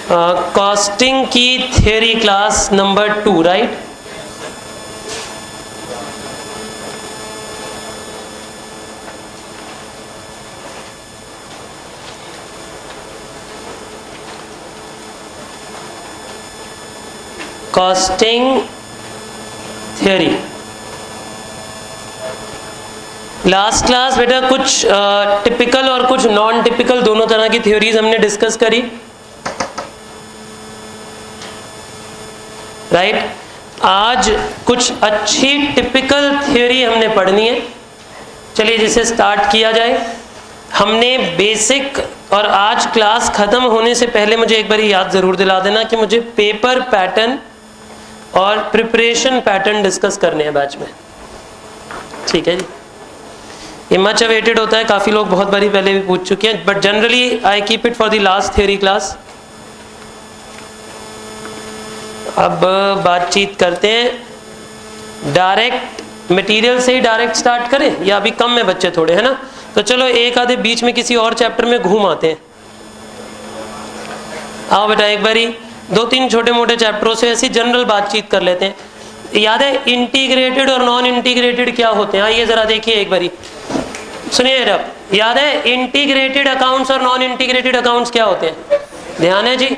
Costing की theory class number 2, right? Costing theory last class बेटा कुछ टिपिकल और कुछ नॉन टिपिकल दोनों तरह की थ्योरीज हमने डिस्कस करी, राइट? आज कुछ अच्छी टिपिकल थ्योरी हमने पढ़नी है। चलिए जिसे स्टार्ट किया जाए। हमने बेसिक, और आज क्लास खत्म होने से पहले मुझे एक बार याद जरूर दिला देना कि मुझे पेपर पैटर्न और प्रिपरेशन पैटर्न डिस्कस करने हैं बैच में, ठीक है जी? ये मच अवेटेड होता है, काफ़ी लोग बहुत बारी पहले भी पूछ चुके हैं, but generally I keep it for the last theory class. अब बातचीत करते हैं, डायरेक्ट मटेरियल से ही डायरेक्ट स्टार्ट करें या अभी कम में बच्चे थोड़े, है ना? तो चलो एक आधे बीच में किसी और चैप्टर में घूम आते हैं। आओ बेटा एक बारी 2-3 छोटे मोटे चैप्टरों से ऐसी जनरल बातचीत कर लेते हैं। याद है इंटीग्रेटेड और नॉन इंटीग्रेटेड क्या होते हैं? आइए जरा देखिए एक बारी, सुनिए जरा। याद है इंटीग्रेटेड अकाउंट्स और नॉन इंटीग्रेटेड अकाउंट्स क्या होते हैं? ध्यान है जी।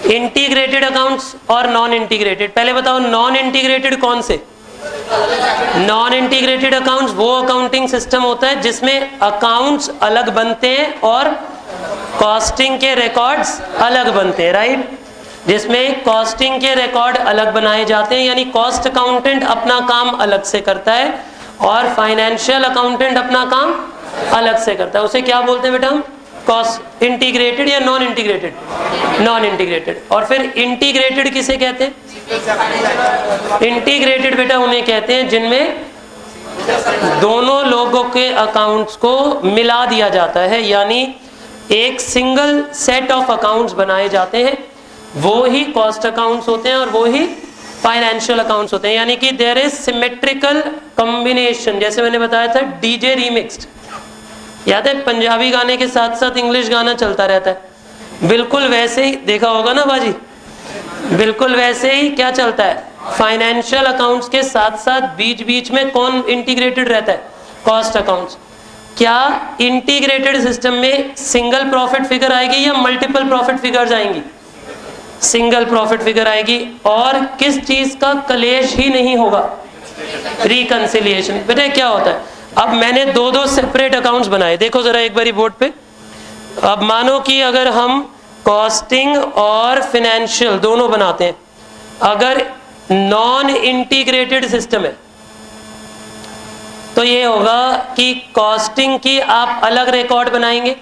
इंटीग्रेटेड अकाउंट्स और नॉन इंटीग्रेटेड, पहले बताओ नॉन इंटीग्रेटेड कौन से? नॉन इंटीग्रेटेड अकाउंट्स वो अकाउंटिंग सिस्टम होता है जिसमें अकाउंट्स अलग बनते हैं और कॉस्टिंग के रिकॉर्ड्स अलग बनते हैं, राइट? जिसमें कॉस्टिंग के रिकॉर्ड अलग बनाए जाते हैं, यानी कॉस्ट अकाउंटेंट अपना काम अलग से करता है और फाइनेंशियल अकाउंटेंट अपना काम अलग से करता है। उसे क्या बोलते हैं बेटा हम? कॉस्ट इंटीग्रेटेड या नॉन इंटीग्रेटेड? Non integrated. और फिर इंटीग्रेटेड किसे कहते हैं? इंटीग्रेटेड बेटा उन्हें कहते हैं जिनमें दोनों लोगों के अकाउंट्स को मिला दिया जाता है, यानी एक सिंगल सेट ऑफ अकाउंट्स बनाए जाते हैं, वो ही कॉस्ट अकाउंट्स होते हैं और वो ही फाइनेंशियल अकाउंट्स होते हैं। यानी कि देयर इज सिमेट्रिकल कॉम्बिनेशन। जैसे मैंने बताया था डीजे रीमिक्स्ड, याद है पंजाबी गाने के साथ साथ इंग्लिश गाना चलता रहता है, बिल्कुल वैसे ही देखा होगा ना बाजी, बिल्कुल वैसे ही क्या चलता है? फाइनेंशियल अकाउंट्स के साथ साथ बीच बीच में कौन इंटीग्रेटेड रहता है? Cost accounts. क्या इंटीग्रेटेड सिस्टम में सिंगल प्रॉफिट फिगर आएगी या मल्टीपल प्रॉफिट फिगर्स आएंगी? सिंगल प्रॉफिट फिगर आएगी। और किस चीज का कलेश ही नहीं होगा? रिकंसिलिएशन। बेटा क्या होता है, अब मैंने दो सेपरेट अकाउंट्स बनाए, देखो जरा एक बारी बोर्ड पे। अब मानो कि अगर हम कॉस्टिंग और फाइनेंशियल दोनों बनाते हैं, अगर नॉन इंटीग्रेटेड सिस्टम है तो ये होगा कि कॉस्टिंग की आप अलग रिकॉर्ड बनाएंगे।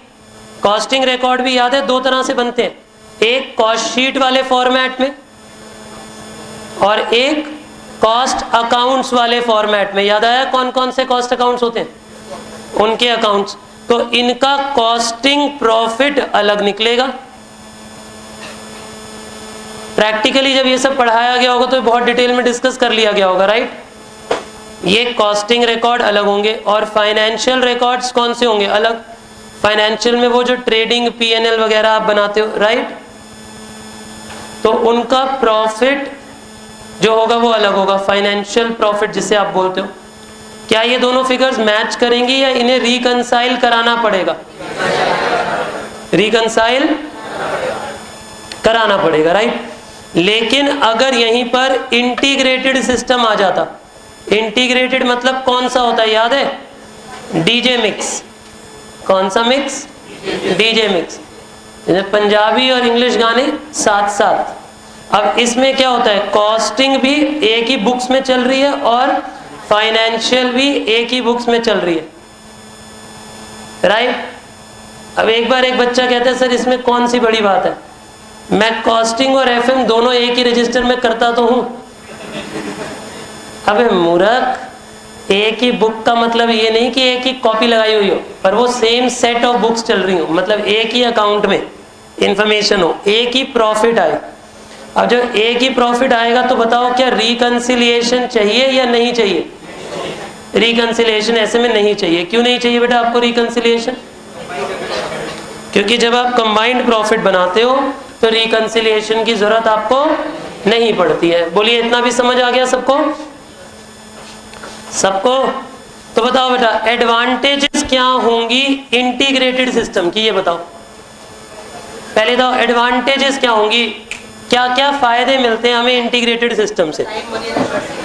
कॉस्टिंग रिकॉर्ड भी याद है 2 तरह से बनते हैं, एक कॉस्ट शीट वाले फॉर्मेट में और एक कॉस्ट अकाउंट्स वाले फॉर्मेट में। याद आया कौन कौन से कॉस्ट अकाउंट्स होते हैं? उनके अकाउंट्स। तो इनका कॉस्टिंग प्रॉफिट अलग निकलेगा। प्रैक्टिकली जब ये सब पढ़ाया गया होगा तो बहुत डिटेल में डिस्कस कर लिया गया होगा, राइट? ये कॉस्टिंग रिकॉर्ड अलग होंगे और फाइनेंशियल रिकॉर्ड्स कौन से होंगे? अलग। फाइनेंशियल में वो जो ट्रेडिंग P&L वगैरह आप बनाते हो, राइट? तो उनका प्रॉफिट जो होगा वो अलग होगा, फाइनेंशियल प्रॉफिट जिसे आप बोलते हो। क्या ये दोनों फिगर्स मैच करेंगी या इन्हें रिकंसाइल कराना पड़ेगा? रिकंसाइल कराना पड़ेगा, राइट? लेकिन अगर यहीं पर इंटीग्रेटेड सिस्टम आ जाता, इंटीग्रेटेड मतलब कौन सा होता है? याद है डीजे मिक्स। कौन सा मिक्स? DJ mix. पंजाबी और इंग्लिश गाने साथ साथ। अब इसमें क्या होता है, कॉस्टिंग भी एक ही बुक्स में चल रही है और फाइनेंशियल भी एक ही बुक्स में चल रही है, राइट? अब एक बार एक बच्चा कहता है सर इसमें कौन सी बड़ी बात है, मैं कॉस्टिंग और FM दोनों एक ही रजिस्टर में करता तो हूं। अबे मूर्ख, एक ही बुक का मतलब ये नहीं कि एक ही कॉपी लगाई हुई हो, पर वो सेम सेट ऑफ बुक्स चल रही हो, मतलब एक ही अकाउंट में इंफॉर्मेशन हो, एक ही प्रॉफिट आए। अब जब एक ही प्रॉफिट आएगा तो बताओ क्या रिकंसिलिएशन चाहिए या नहीं चाहिए? रिकंसिलिएशन ऐसे में नहीं चाहिए। क्यों नहीं चाहिए बेटा आपको रिकंसिलिएशन? क्योंकि जब आप कंबाइंड प्रॉफिट बनाते हो तो रिकंसिलिएशन की जरूरत आपको नहीं पड़ती है। बोलिए इतना भी समझ आ गया सबको? सबको? तो बताओ बेटा एडवांटेजेस क्या होंगी इंटीग्रेटेड सिस्टम की, ये बताओ। पहले तो एडवांटेजेस क्या होंगी, क्या क्या फायदे मिलते हैं हमें इंटीग्रेटेड सिस्टम से?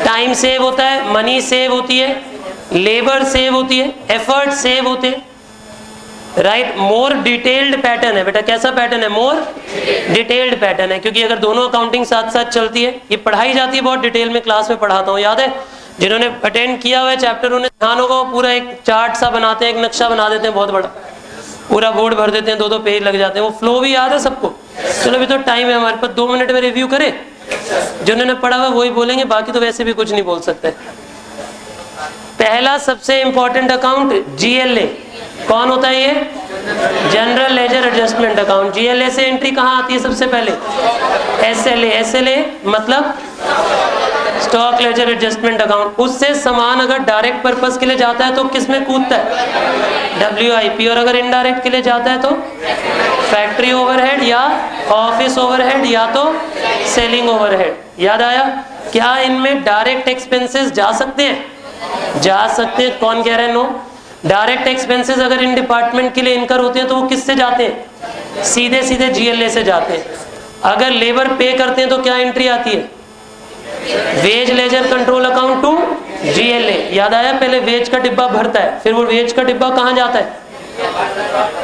टाइम सेव होता है, मनी सेव होती है, लेबर सेव होती है, एफर्ट सेव होते हैं, राइट। मोर डिटेल्ड पैटर्न है बेटा, कैसा पैटर्न है? मोर डिटेल्ड पैटर्न है, क्योंकि अगर दोनों अकाउंटिंग साथ साथ चलती है, ये पढ़ाई जाती है बहुत डिटेल में, क्लास में पढ़ाता हूँ, याद है? जिन्होंने अटेंड किया हुआ है चैप्टर उन्हें ध्यान होगा, पूरा एक चार्ट सा बनाते हैं, एक नक्शा बना देते हैं बहुत बड़ा, पूरा बोर्ड भर देते हैं, 2-2 पेज लग जाते हैं। वो फ्लो भी याद है सबको? चलो अभी तो टाइम है हमारे पास, 2 मिनट में रिव्यू करें। जिन्होंने पढ़ा हुआ वही बोलेंगे, बाकी तो वैसे भी कुछ नहीं बोल सकते। पहला सबसे इंपॉर्टेंट अकाउंट GLA, कौन होता है ये? General ledger adjustment account. GLA से एंट्री कहाँ आती है सबसे पहले? SLA। SLA मतलब स्टॉक लेजर एडजस्टमेंट अकाउंट। उससे सामान अगर डायरेक्ट पर्पस के लिए जाता है तो किस में कूदता है? WIP। और अगर इनडायरेक्ट के लिए जाता है तो फैक्ट्री ओवरहेड या ऑफिस ओवरहेड या तो सेलिंग ओवरहेड। याद आया? क्या इनमें डायरेक्ट एक्सपेंसेस जा सकते हैं? जा सकते हैं। कौन कह रहे हैं नो? डायरेक्ट एक्सपेंसेस अगर इन डिपार्टमेंट के लिए इनकर होते हैं तो वो किससे जाते हैं? सीधे सीधे GLA से जाते हैं। अगर लेबर पे करते हैं तो क्या एंट्री आती है? Wage ledger control account to GLA। याद आया? पहले वेज का डिब्बा भरता है, फिर वो वेज का डिब्बा कहाँ जाता है?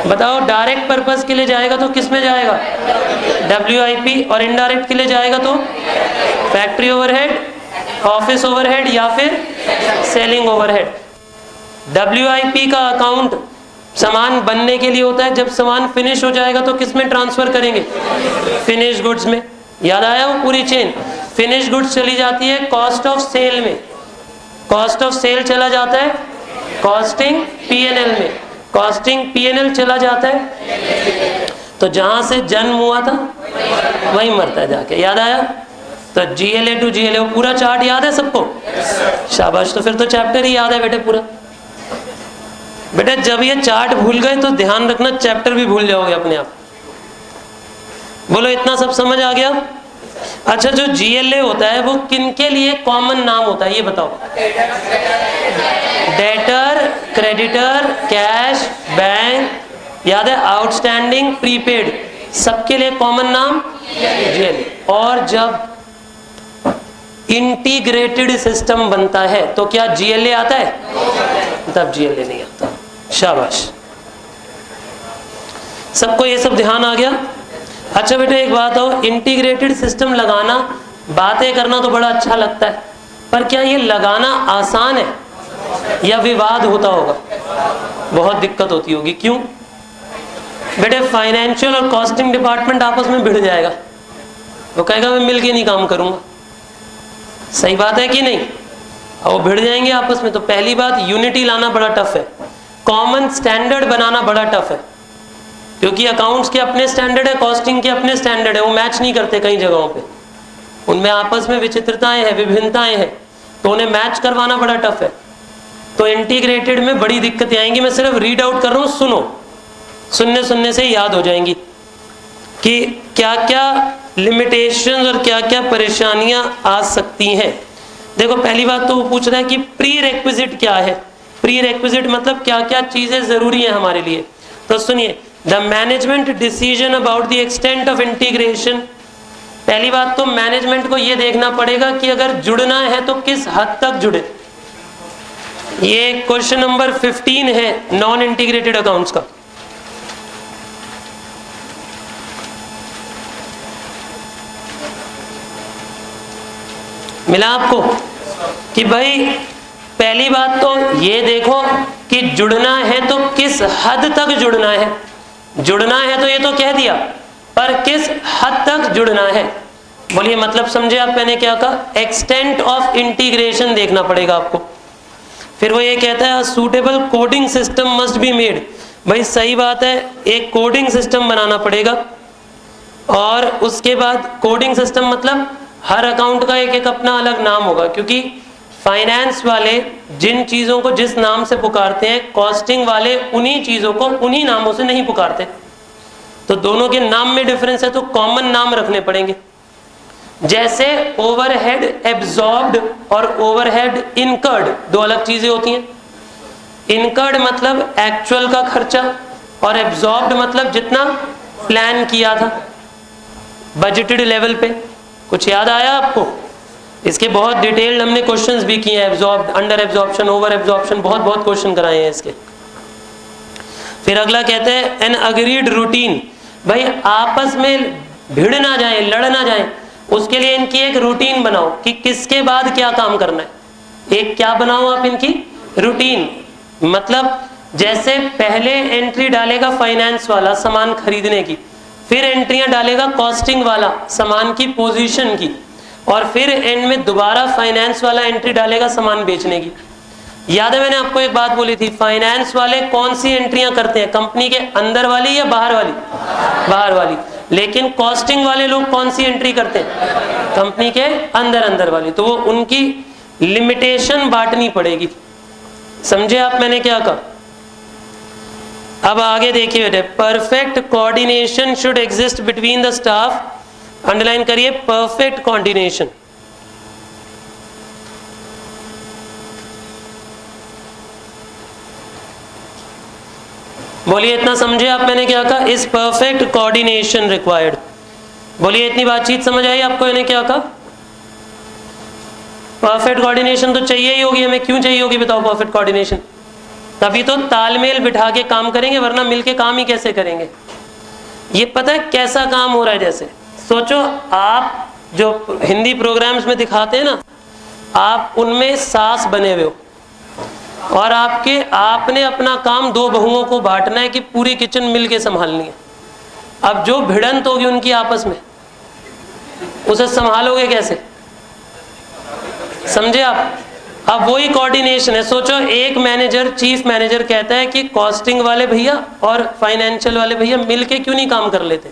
बताओ। डायरेक्ट पर्पस के लिए जाएगा तो किस में जाएगा? WIP। और इनडायरेक्ट के लिए जाएगा तो फैक्ट्री ओवरहेड, ऑफिस ओवरहेड या फिर सेलिंग ओवरहेड। WIP का अकाउंट सामान बनने के लिए होता है, जब सामान फिनिश हो जाएगा तो किस में ट्रांसफर करेंगे? फिनिश गुड्स में। याद आया? वो पूरी चेन फिनिश गुड्स चली जाती है कॉस्ट ऑफ सेल में, कॉस्ट ऑफ सेल चला जाता है कॉस्टिंग PNL में, कॉस्टिंग PNL चला जाता है तो जहां से जन्म हुआ था वहीं मरता है जाके। याद आया? तो GLA टू GLA, वो पूरा चार्ट याद है सबको? शाबाश। तो फिर तो चैप्टर ही याद है बेटे पूरा। बेटा जब ये चार्ट भूल गए तो ध्यान रखना चैप्टर भी भूल जाओगे अपने आप। बोलो इतना सब समझ आ गया? अच्छा, जो GLA होता है वो किनके लिए कॉमन नाम होता है ये बताओ? डेटर, क्रेडिटर, कैश, बैंक, याद है? आउटस्टैंडिंग, प्रीपेड, सबके लिए कॉमन नाम GLA। और जब इंटीग्रेटेड सिस्टम बनता है तो क्या GLA आता है? तब GLA नहीं आता। शाबाश। सबको ये सब ध्यान आ गया? अच्छा बेटे एक बात हो, इंटीग्रेटेड सिस्टम लगाना, बातें करना तो बड़ा अच्छा लगता है, पर क्या ये लगाना आसान है या विवाद होता होगा? बहुत दिक्कत होती होगी। क्यों बेटे? फाइनेंशियल और कॉस्टिंग डिपार्टमेंट आपस में भिड़ जाएगा, वो कहेगा मैं मिलके नहीं काम करूंगा। सही बात है कि नहीं? और वो भिड़ जाएंगे आपस में। तो पहली बात, यूनिटी लाना बड़ा टफ है, कॉमन स्टैंडर्ड बनाना बड़ा टफ है, क्योंकि अकाउंट्स के अपने स्टैंडर्ड है, कॉस्टिंग के अपने स्टैंडर्ड है, वो मैच नहीं करते कई जगहों पे, उनमें आपस में विचित्रताएं हैं, विभिन्नताएं हैं, तो उन्हें मैच करवाना बड़ा टफ है। तो इंटीग्रेटेड में बड़ी दिक्कतें आएंगी। मैं सिर्फ रीड आउट कर रहा हूँ, सुनो, सुनने से ही याद हो जाएंगी कि क्या क्या लिमिटेशंस और क्या क्या परेशानियां आ सकती हैं। देखो पहली बात तो वो पूछ रहा है कि प्री रेक्विजिट क्या है। प्री रेक्विजिट मतलब क्या क्या चीजें जरूरी हैं हमारे लिए। तो सुनिए, the management decision about the extent of integration. पहली बात तो मैनेजमेंट को यह देखना पड़ेगा कि अगर जुड़ना है तो किस हद तक जुड़े। ये क्वेश्चन नंबर 15 है नॉन इंटीग्रेटेड अकाउंट्स का। मिला आपको कि भाई पहली बात तो ये देखो कि जुड़ना है तो किस हद तक जुड़ना है। जुड़ना है तो ये तो कह दिया, पर किस हद तक जुड़ना है। बोलिए मतलब समझे आप मैंने क्या कहा? एक्सटेंट ऑफ इंटीग्रेशन देखना पड़ेगा आपको। फिर वो ये कहता है suitable coding system must be made. भाई सही बात है, एक कोडिंग सिस्टम बनाना पड़ेगा। और उसके बाद कोडिंग सिस्टम मतलब हर अकाउंट का एक एक अपना अलग नाम होगा, क्योंकि फाइनेंस वाले जिन चीज़ों को जिस नाम से पुकारते हैं, कॉस्टिंग वाले उन्हीं चीज़ों को उन्हीं नामों से नहीं पुकारते। तो दोनों के नाम में डिफरेंस है तो कॉमन नाम रखने पड़ेंगे। जैसे ओवरहेड एब्जॉर्ब्ड और ओवरहेड इनकर्ड दो अलग चीजें होती हैं। इनकर्ड मतलब एक्चुअल का खर्चा और एब्जॉर्ब्ड मतलब जितना प्लान किया था बजटेड लेवल पे। कुछ याद आया आपको? इसके बहुत डिटेल्ड हमने क्वेश्चंस भी किए हैं, absorbed, under absorption, over absorption, बहुत क्वेश्चन कराए हैं इसके। फिर अगला कहते हैं एन अग्रीड रूटीन। भाई आपस में भिड़ ना जाए, लड़ ना जाए, उसके लिए इनकी एक रूटीन बनाओ कि किसके बाद क्या काम करना है। एक क्या बनाओ आप इनकी रूटीन, मतलब जैसे पहले एंट्री डालेगा फाइनेंस वाला सामान खरीदने की, फिर एंट्रियां डालेगा कॉस्टिंग वाला सामान की पोजीशन की, और फिर एंड में दोबारा फाइनेंस वाला एंट्री डालेगा सामान बेचने की। याद है मैंने आपको एक बात बोली थी, फाइनेंस वाले कौन सी एंट्रियां करते हैं, कंपनी के अंदर वाली या बाहर वाली? बाहर वाली। लेकिन कॉस्टिंग वाले लोग कौन सी एंट्री करते हैं? कंपनी के अंदर वाली। तो वो उनकी लिमिटेशन बांटनी पड़ेगी। समझे आप मैंने क्या कहा? अब आगे देखिए बेटे, perfect coordination should exist between the staff. Underline करिए, परफेक्ट कोऑर्डिनेशन। बोलिए इतना समझे आप मैंने क्या कहा? इस परफेक्ट कोऑर्डिनेशन रिक्वायर्ड। बोलिए इतनी बातचीत समझ आई आपको? मैंने क्या कहा? परफेक्ट कोऑर्डिनेशन तो चाहिए ही होगी हमें। क्यों चाहिए होगी बताओ परफेक्ट कोऑर्डिनेशन? तभी तो तालमेल बिठा के काम करेंगे, वरना मिलके काम ही कैसे करेंगे? ये पता है कैसा काम हो रहा है? जैसे सोचो आप जो हिंदी प्रोग्राम्स में दिखाते हैं ना, आप उनमें सास बने हुए हो और आपने अपना काम दो बहुओं को बांटना है कि पूरी किचन मिलके संभालनी है। अब जो भिड़ंत होगी उनकी आपस में, उसे संभालोगे कैसे? समझे आप? अब वही कोऑर्डिनेशन है। सोचो एक मैनेजर, चीफ मैनेजर कहता है कि कॉस्टिंग वाले भैया और फाइनेंशियल वाले भैया मिलके क्यों नहीं काम कर लेते?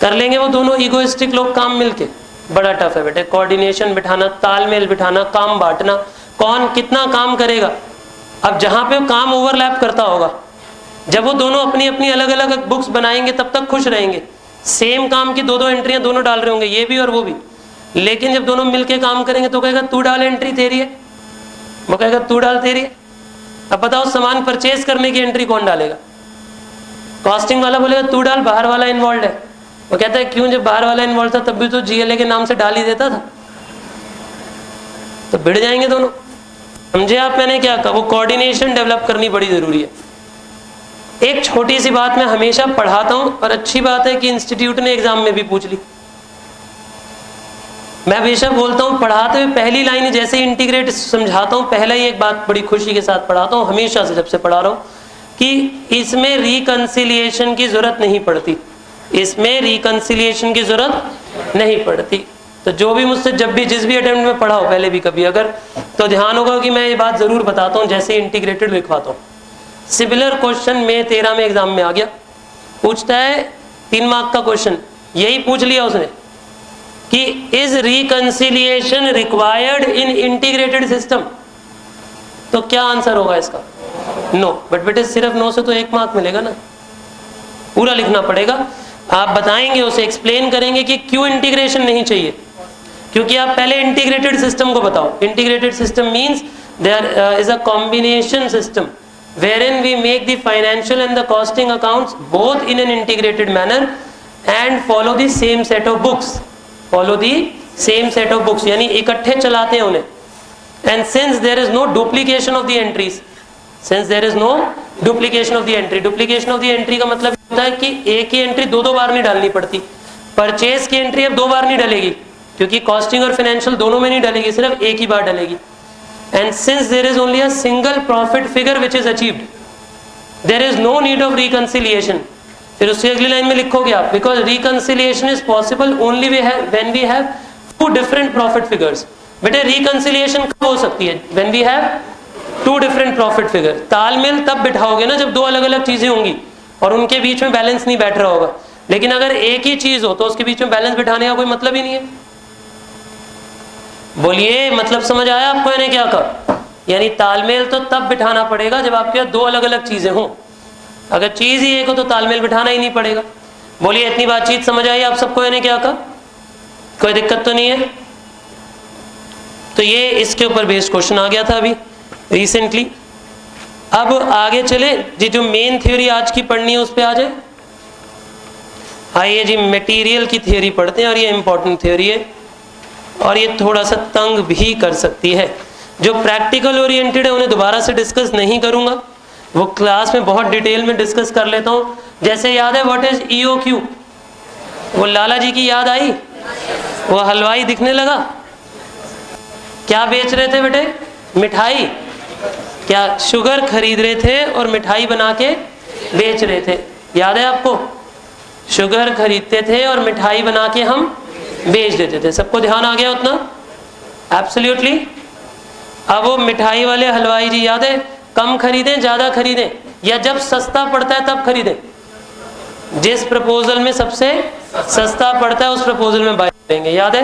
कर लेंगे वो दोनों इगोइस्टिक लोग काम मिलके। बड़ा टफ है बेटे कोऑर्डिनेशन बिठाना, तालमेल बिठाना, काम बांटना, कौन कितना काम करेगा। अब जहां पे काम ओवरलैप करता होगा, जब वो दोनों अपनी अपनी अलग अलग बुक्स बनाएंगे तब तक खुश रहेंगे। सेम काम की दो एंट्रियां दोनों डाल रहे होंगे, ये भी और वो भी। लेकिन जब दोनों मिलके काम करेंगे तो कहेगा तू डाल एंट्री तेरी है, वो कहेगा तू डाल तेरी है। अब बताओ सामान परचेज करने की एंट्री कौन डालेगा? कॉस्टिंग वाला बोलेगा तू डाल, बाहर वाला इन्वॉल्व है। वो कहता है क्यों? जब बाहर वाला इन्वॉल्व था तब भी तो जीएलए के नाम से डाल ही देता था। तो भिड़ जाएंगे दोनों। समझे आप मैंने क्या कहा? वो कोऑर्डिनेशन डेवलप करनी बड़ी जरूरी है। एक छोटी सी बात मैं हमेशा पढ़ाता हूं, और अच्छी बात है कि इंस्टीट्यूट ने एग्जाम में भी पूछ ली। मैं हमेशा बोलता हूँ पढ़ाते हुए पहली लाइन जैसे इंटीग्रेट समझाता हूँ, पहला ही एक बात बड़ी खुशी के साथ पढ़ाता हूँ, हमेशा से जब से पढ़ा रहा हूँ, कि इसमें रिकंसिलिएशन की जरूरत नहीं पड़ती। इसमें रिकंसिलिएशन की जरूरत नहीं पड़ती। तो जो भी मुझसे जब भी जिस भी अटेम्प्ट में पढ़ा हो पहले भी कभी अगर, तो ध्यान होगा कि मैं ये बात जरूर बताता हूँ जैसे इंटीग्रेटेड लिखवाता हूँ। सिमिलर क्वेश्चन मई 13 में एग्जाम में आ गया, पूछता है 3 मार्क का क्वेश्चन, यही पूछ लिया उसने कि is reconciliation required in integrated system? तो क्या आंसर होगा इसका? नो। बट बेटे सिर्फ नो से तो 1 मार्क मिलेगा ना, पूरा लिखना पड़ेगा। आप बताएंगे उसे, एक्सप्लेन करेंगे कि क्यों इंटीग्रेशन नहीं चाहिए। क्योंकि आप पहले इंटीग्रेटेड सिस्टम को बताओ। Integrated system means there is a combination system wherein we make the financial and the costing accounts both in an integrated manner and follow the same set of books. Follow the same set of books, यानी इकट्ठे चलाते हैं उन्हें। And since there is no duplication of the entries, since there is no duplication of the entry, duplication of the entry का मतलब होता है कि एक ही एंट्री दो बार नहीं डालनी पड़ती। परचेज की एंट्री अब 2 बार नहीं डलेगी, क्योंकि कॉस्टिंग और फाइनेंशियल दोनों में नहीं डलेगी, सिर्फ एक ही बार डलेगी। And since there is only a single profit figure which is achieved, there is no need of reconciliation. फिर उसकी अगली लाइन में लिखोगे आप, because reconciliation is possible only when we have 2 different profit figures. बेटे reconciliation कब हो सकती है? When we have 2 different profit figure. तालमेल तब बिठाओगे ना जब 2 अलग अलग चीजें होंगी और उनके बीच में बैलेंस नहीं बैठ रहा होगा। लेकिन अगर एक ही चीज हो तो उसके बीच में बैलेंस बिठाने का कोई मतलब ही नहीं है। बोलिए मतलब समझ आया आपको मैंने क्या कहा? यानी तालमेल तो तब बिठाना पड़ेगा जब आपके पास 2 अलग अलग चीजें हों। अगर चीज ही एक हो तो तालमेल बिठाना ही नहीं पड़ेगा। बोलिए, इतनी बातचीत समझ आई आप सबको? यानी क्या का कोई दिक्कत तो नहीं है? तो ये इसके ऊपर बेस्ड क्वेश्चन आ गया था अभी रिसेंटली। अब आगे चले जी, जो मेन थ्योरी आज की पढ़नी है उस पे आ जाए। आइए जी, मटेरियल की थ्योरी पढ़ते हैं, और ये इंपॉर्टेंट थ्योरी है और ये थोड़ा सा तंग भी कर सकती है। जो प्रैक्टिकल ओरिएंटेड है उन्हें दोबारा से डिस्कस नहीं करूंगा, वो क्लास में बहुत डिटेल में डिस्कस कर लेता हूँ। जैसे याद है व्हाट इज EOQ? वो लाला जी की याद आई? वो हलवाई दिखने लगा, क्या बेच रहे थे बेटे? मिठाई। क्या शुगर खरीद रहे थे और मिठाई बना के बेच रहे थे? याद है आपको? शुगर खरीदते थे और मिठाई बना के हम बेच देते थे। सबको ध्यान आ गया उतना? एब्सोल्युटली। अब वो मिठाई वाले हलवाई जी याद है, कम खरीदें ज्यादा खरीदें, या जब सस्ता पड़ता है तब खरीदें? जिस प्रपोजल में सबसे सस्ता पड़ता है उस प्रपोजल में बाय करेंगे। याद है?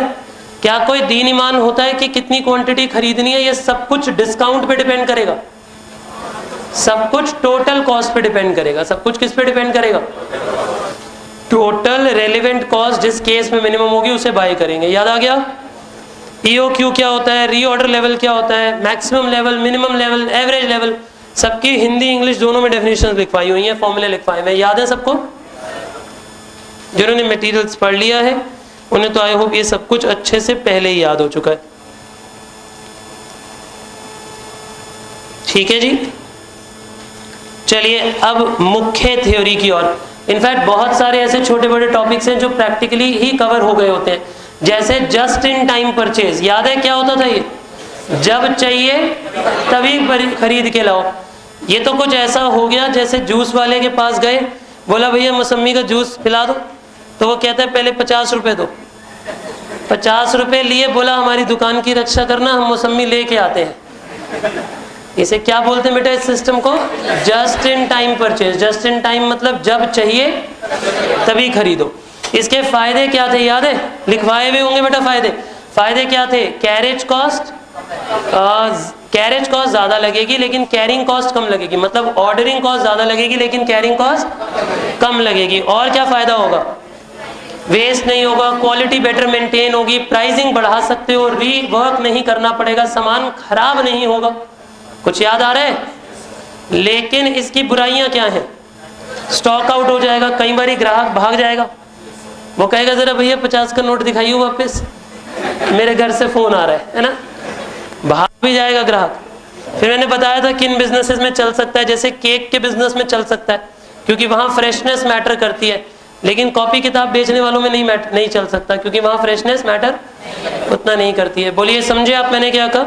क्या कोई दीन ईमान होता है कि कितनी क्वांटिटी खरीदनी है? ये सब कुछ डिस्काउंट पे डिपेंड करेगा, सब कुछ टोटल कॉस्ट पे डिपेंड करेगा। सब कुछ किस पे डिपेंड करेगा? टोटल रेलिवेंट कॉस्ट जिस केस में मिनिमम होगी उसे बाय करेंगे। याद आ गया? EOQ क्या होता है, रीऑर्डर लेवल क्या होता है, maximum level, minimum level, average level, सबकी हिंदी इंग्लिश दोनों में डेफिनेशन लिखवाई हुई हैं, फॉर्मूले लिखवाए हुए हैं। याद है सबको? जिन्होंने मटेरियल्स पढ़ लिया है उन्हें तो आई होप ये सब कुछ अच्छे से पहले ही याद हो चुका है। ठीक है जी, चलिए अब मुख्य थ्योरी की ओर। इनफैक्ट बहुत सारे ऐसे छोटे बड़े टॉपिक्स हैं जो प्रैक्टिकली ही कवर हो गए होते हैं, जैसे जस्ट इन टाइम परचेज। याद है क्या होता था ये? जब चाहिए तभी खरीद के लाओ। ये तो कुछ ऐसा हो गया जैसे जूस वाले के पास गए, बोला भैया मौसमी का जूस पिला दो, तो वो कहता है पहले 50 रुपए दो। 50 रुपए लिए, बोला हमारी दुकान की रक्षा करना, हम मौसमी लेके आते हैं। इसे क्या बोलते हैं बेटा इस सिस्टम को? Just in time purchase. Just in time मतलब जब चाहिए तभी खरीदो। इसके फायदे क्या थे याद है? लिखवाए हुए होंगे बेटा फायदे। फायदे क्या थे? कैरेज कॉस्ट, कैरेज कॉस्ट ज्यादा लगेगी लेकिन कैरिंग कॉस्ट कम लगेगी, मतलब ऑर्डरिंग कॉस्ट ज्यादा लगेगी लेकिन कैरिंग कॉस्ट कम लगेगी। और क्या फायदा होगा? वेस्ट नहीं होगा, क्वालिटी बेटर मेंटेन होगी, प्राइसिंग बढ़ा सकते हो, रीवर्क नहीं करना पड़ेगा, सामान खराब नहीं होगा। कुछ याद आ रहा है? लेकिन इसकी बुराइयां क्या हैं? स्टॉक आउट हो जाएगा, कई बार ग्राहक भाग जाएगा, वो कहेगा जरा भैया 50 का नोट दिखाइए वापस, मेरे घर से फोन आ रहा है ना? भाग भी जाएगा ग्राहक। फिर मैंने बताया था किन बिजनेसेस में चल सकता है, जैसे केक के बिजनेस में चल सकता है क्योंकि वहां फ्रेशनेस मैटर करती है, लेकिन कॉपी किताब बेचने वालों में नहीं चल सकता क्योंकि वहां फ्रेशनेस मैटर उतना नहीं करती है। बोलिए समझे आप मैंने क्या कहा?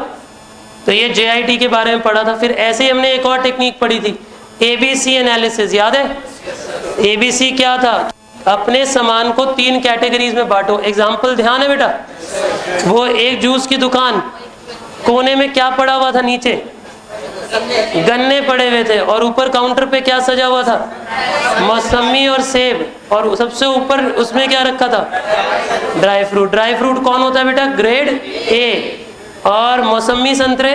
तो ये JIT के बारे में पढ़ा था। फिर ऐसे ही हमने एक और टेक्निक पढ़ी थी, ABC एनालिसिस। याद है? ABC क्या था? अपने सामान को 3 कैटेगरीज में बांटो। एग्जाम्पल ध्यान है बेटा? वो एक जूस की दुकान, कोने में क्या पड़ा हुआ था? नीचे गन्ने पड़े हुए थे और ऊपर काउंटर पे क्या सजा हुआ था? मौसमी और सेब, और सबसे ऊपर उसमें क्या रखा था? Dry fruit. ड्राई फ्रूट कौन होता है बेटा? ग्रेड A, और मौसमी संतरे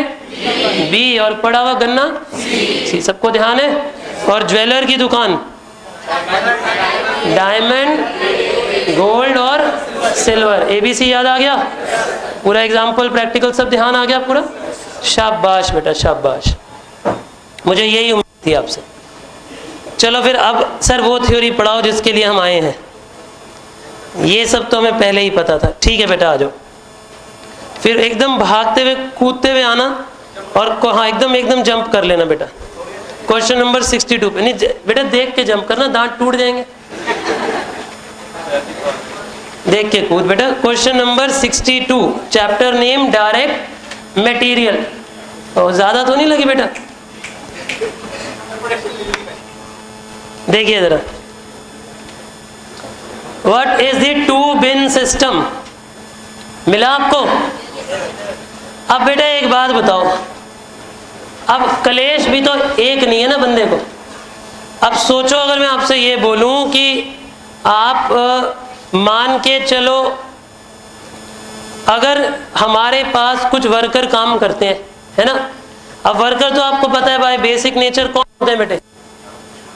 B, और पड़ा हुआ गन्ना C। सबको ध्यान है? और ज्वेलर की दुकान, डायमंड, गोल्ड और सिल्वर। ABC याद आ गया? पूरा एग्जाम्पल प्रैक्टिकल सब ध्यान आ गया पूरा? शाबाश बेटा शाबाश, मुझे यही उम्मीद थी आपसे। चलो फिर अब सर वो थ्योरी पढ़ाओ जिसके लिए हम आए हैं। ये सब तो हमें पहले ही पता था। ठीक है बेटा आ जाओ। फिर एकदम भागते हुए कूदते हुए आना और हाँ एकदम जंप कर लेना बेटा। क्वेश्चन नंबर 62 पे। नहीं बेटा देख के जंप करना, दांत टूट जाएंगे। देख के कूद बेटा। Question number 62, chapter name direct material. और ज्यादा तो नहीं लगी बेटा? देखिए जरा, what is the 2 bin system? मिला आपको? अब बेटा एक बात बताओ, अब कलेश भी तो एक नहीं है ना बंदे को। अब सोचो अगर मैं आपसे ये बोलूं कि आप मान के चलो अगर हमारे पास कुछ वर्कर काम करते हैं, है ना? अब वर्कर तो आपको पता है भाई बेसिक नेचर कौन होते हैं बेटे?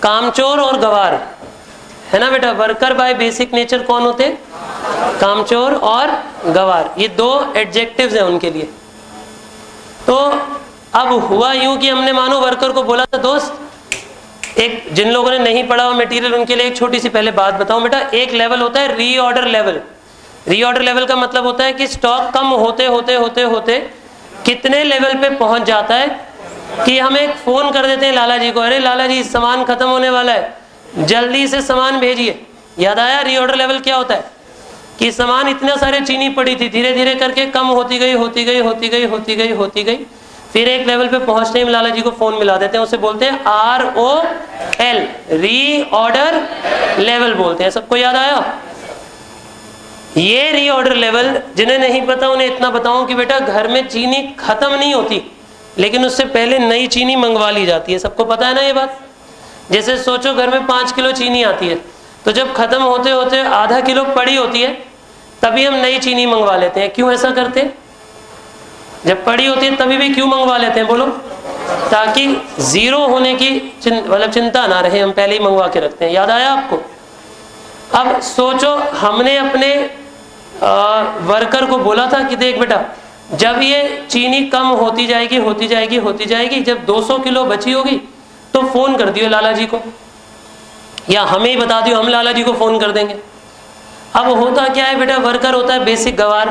कामचोर और गवार, है ना बेटा। वर्कर बाय बेसिक नेचर कौन होते हैं? कामचोर और गवार, ये दो एडजेक्टिव्स हैं उनके लिए। तो अब हुआ यूं कि हमने मानो वर्कर को बोला था दोस्त, एक जिन लोगों ने नहीं पढ़ा हुआ मटेरियल उनके लिए एक छोटी सी पहले बात बताऊं बेटा। एक लेवल होता है रीऑर्डर लेवल। रीऑर्डर लेवल का मतलब होता है कि स्टॉक कम होते होते होते होते कितने लेवल पे पहुंच जाता है कि हम एक फोन कर देते हैं लाला जी को, अरे लाला जी सामान खत्म होने वाला है, जल्दी से सामान भेजिए। याद आया रीऑर्डर लेवल क्या होता है? कि सामान इतने सारे चीनी पड़ी थी, धीरे धीरे करके कम होती गई होती गई होती गई होती गई होती गई, फिर एक लेवल पे पहुंचने में लाला जी को फोन मिला देते हैं, उसे बोलते हैं ROL, रीऑर्डर लेवल बोलते हैं। सबको याद आया? ये रीऑर्डर लेवल, जिन्हें नहीं पता उन्हें इतना बताऊं कि बेटा घर में चीनी खत्म नहीं होती, लेकिन उससे पहले नई चीनी मंगवा ली जाती है। सबको पता है ना ये बात? जैसे सोचो घर में 5 किलो चीनी आती है, तो जब खत्म होते होते आधा किलो पड़ी होती है तभी हम नई चीनी मंगवा लेते हैं। क्यों ऐसा करते हैं? जब पड़ी होती है तभी भी क्यों मंगवा लेते हैं बोलो? ताकि जीरो होने की मतलब चिंता ना रहे, हम पहले ही मंगवा के रखते हैं। याद आया आपको? अब सोचो हमने अपने वर्कर को बोला था कि देख बेटा, जब ये चीनी कम होती जाएगी होती जाएगी होती जाएगी, जब 200 किलो बची होगी तो फोन कर दियो लाला जी को, या हमें ही बता दियो, हम लाला जी को फोन कर देंगे। अब होता क्या है बेटा, वर्कर होता है बेसिक गवार,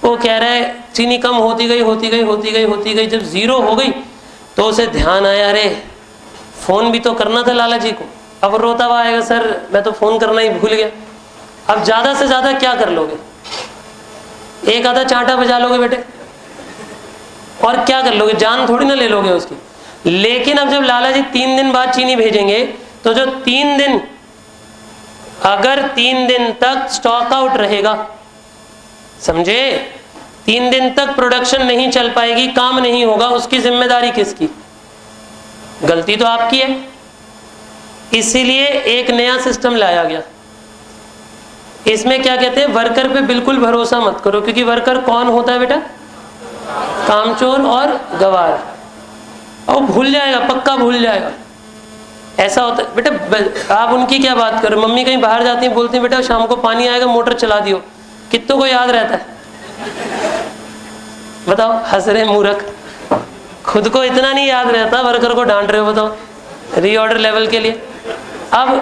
वो कह रहा है चीनी कम होती गई होती गई होती गई होती गई, जब जीरो हो गई तो उसे ध्यान आया, अरे फोन भी तो करना था लाला जी को। अब रोता हुआ आएगा, सर मैं तो फोन करना ही भूल गया। अब ज्यादा से ज्यादा क्या कर लोगे? एक आधा चांटा बजा लोगे बेटे, और क्या कर लोगे? जान थोड़ी ना ले लोगे उसकी। लेकिन अब जब लाला जी 3 दिन बाद चीनी भेजेंगे, तो जो 3 दिन, अगर 3 दिन तक स्टॉक आउट रहेगा, समझे, 3 दिन तक प्रोडक्शन नहीं चल पाएगी, काम नहीं होगा, उसकी जिम्मेदारी किसकी? गलती तो आपकी है। इसीलिए एक नया सिस्टम लाया गया। इसमें क्या कहते हैं, वर्कर पे बिल्कुल भरोसा मत करो, क्योंकि वर्कर कौन होता है बेटा? कामचोर और गवार। और भूल जाएगा, पक्का भूल जाएगा। ऐसा होता है बेटा। आप उनकी क्या बात करो, मम्मी कहीं बाहर जाती हैं, बोलती हैं बेटा शाम को पानी आएगा मोटर चला दियो, कितनों को याद रहता है? बताओ, हंस रहे मूर्ख। खुद को इतना नहीं याद रहता, वर्कर को डांट रहे हो, बताओ, रीऑर्डर लेवल के लिए। अब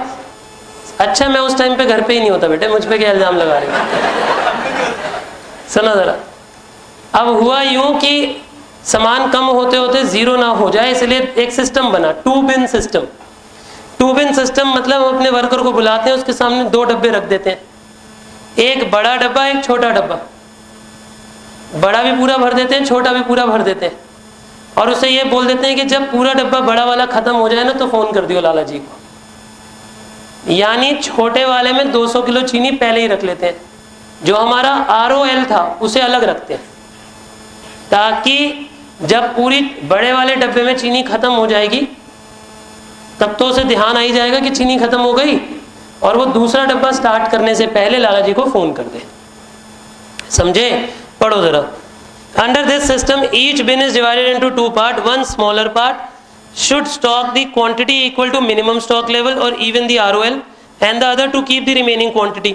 अच्छा, मैं उस टाइम पे घर पे ही नहीं होता बेटे, मुझ पे क्या इल्जाम लगा रहे हो? सुनो जरा। अब हुआ यूं कि सामान कम होते होते जीरो ना हो जाए, इसलिए एक सिस्टम बना, 2 बिन सिस्टम। 2 बिन सिस्टम मतलब हम अपने वर्कर को बुलाते हैं, उसके सामने 2 डब्बे रख देते हैं, एक बड़ा डब्बा एक छोटा डब्बा। बड़ा भी पूरा भर देते हैं, छोटा भी पूरा भर देते हैं, और उसे ये बोल देते हैं कि जब पूरा डब्बा बड़ा वाला खत्म हो जाए ना तो फोन कर दियो लाला जी को। यानी छोटे वाले में 200 किलो चीनी पहले ही रख लेते हैं, जो हमारा ROL था उसे अलग रखते हैं, ताकि जब पूरी बड़े वाले डब्बे में चीनी खत्म हो जाएगी तब तो उसे ध्यान आ ही जाएगा कि चीनी खत्म हो गई, और वो दूसरा डब्बा स्टार्ट करने से पहले लाला जी को फोन कर दे। समझे? पढ़ो जरा। Under this system each bin is divided into 2 part. One smaller part should stock the quantity equal to minimum stock level or even the ROL and the other to keep the remaining quantity।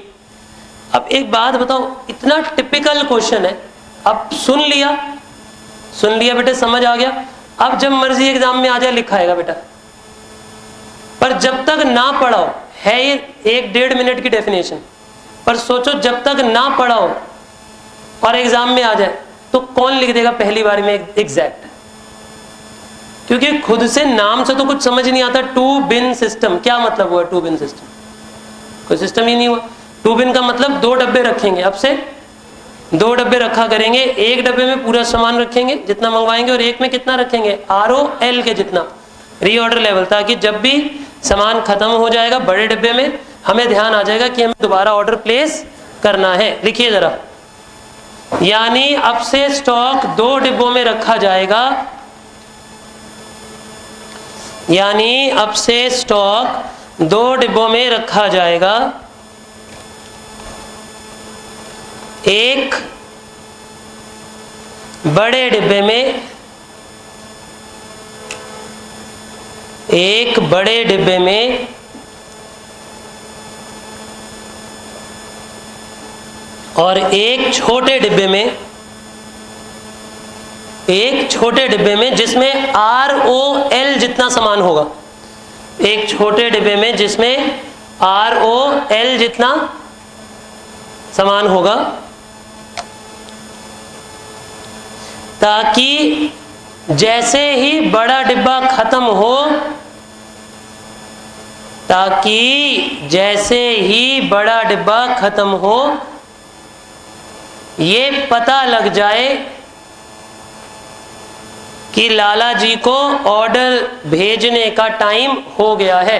अब एक बात बताओ, इतना typical question है, अब सुन लिया बेटे, समझ आ गया। अब जब मर्जी एग्जाम में आ जाए लिखाएगा बेटा, पर जब तक ना पढ़ाओ, है ये 1-1.5 मिनट की डेफिनेशन, पर सोचो जब तक ना पढ़ाओ और एग्जाम में आ जाए तो कौन लिख देगा पहली बार में एग्जैक्ट? क्योंकि खुद से नाम से तो कुछ समझ नहीं आता। 2 बिन सिस्टम क्या मतलब हुआ? 2 बिन सिस्टम कोई सिस्टम ही नहीं हुआ। 2 बिन का मतलब 2 डब्बे रखेंगे, अब से 2 डब्बे रखा करेंगे, एक डब्बे में पूरा सामान रखेंगे जितना मंगवाएंगे, और एक में कितना रखेंगे? ROL के जितना, रीऑर्डर लेवल, ताकि जब भी सामान खत्म हो जाएगा बड़े डब्बे में, हमें ध्यान आ जाएगा कि हमें दोबारा ऑर्डर प्लेस करना है। लिखिए जरा। यानी अब से स्टॉक 2 डिब्बों में रखा जाएगा, यानी अब से स्टॉक 2 डिब्बों में रखा जाएगा, एक बड़े डिब्बे में, एक बड़े डिब्बे में और एक छोटे डिब्बे में, एक छोटे डिब्बे में जिसमें ROL जितना सामान होगा, एक छोटे डिब्बे में जिसमें ROL जितना सामान होगा, ताकि जैसे ही बड़ा डिब्बा खत्म हो, ताकि जैसे ही बड़ा डिब्बा खत्म हो ये पता लग जाए कि लाला जी को ऑर्डर भेजने का टाइम हो गया है,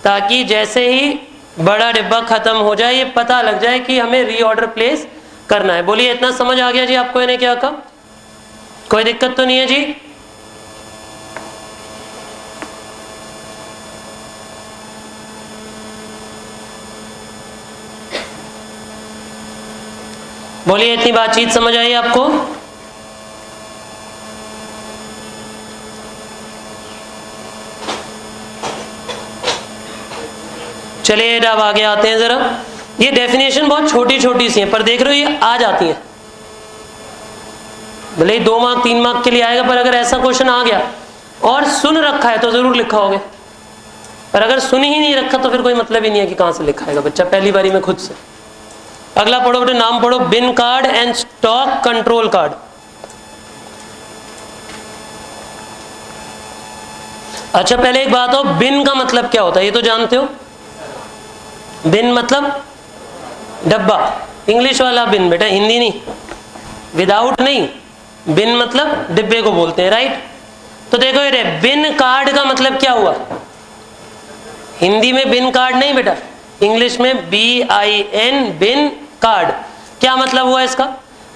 ताकि जैसे ही बड़ा डिब्बा खत्म हो जाए ये पता लग जाए कि हमें रीऑर्डर प्लेस करना है। बोलिए इतना समझ आ गया जी आपको इन्हें क्या कहा? कोई दिक्कत तो नहीं है जी? बोलिए इतनी बातचीत समझ आई आपको? चलिए अब आगे आते हैं जरा। ये डेफिनेशन बहुत छोटी छोटी सी है पर देख रहे हो ये आ जाती है, भले ही 2 मार्क 3 मार्क के लिए आएगा, पर अगर ऐसा क्वेश्चन आ गया और सुन रखा है तो जरूर लिखा होगे, पर अगर सुन ही नहीं रखा तो फिर कोई मतलब ही नहीं है कि कहां से लिखाएगा बच्चा पहली बारी में खुद से। अगला पढ़ो बेटे, नाम पढ़ो, bin card and stock control card. अच्छा पहले एक बात हो, बिन का मतलब क्या होता है ये तो जानते हो? बिन मतलब डब्बा, इंग्लिश वाला बिन बेटा, हिंदी नहीं, विदाउट नहीं, बिन मतलब डिब्बे को बोलते हैं, राइट? तो देखो ये बिन कार्ड का मतलब क्या हुआ? हिंदी में बिन कार्ड नहीं बेटा, इंग्लिश में BIN, बिन कार्ड। क्या मतलब हुआ इसका?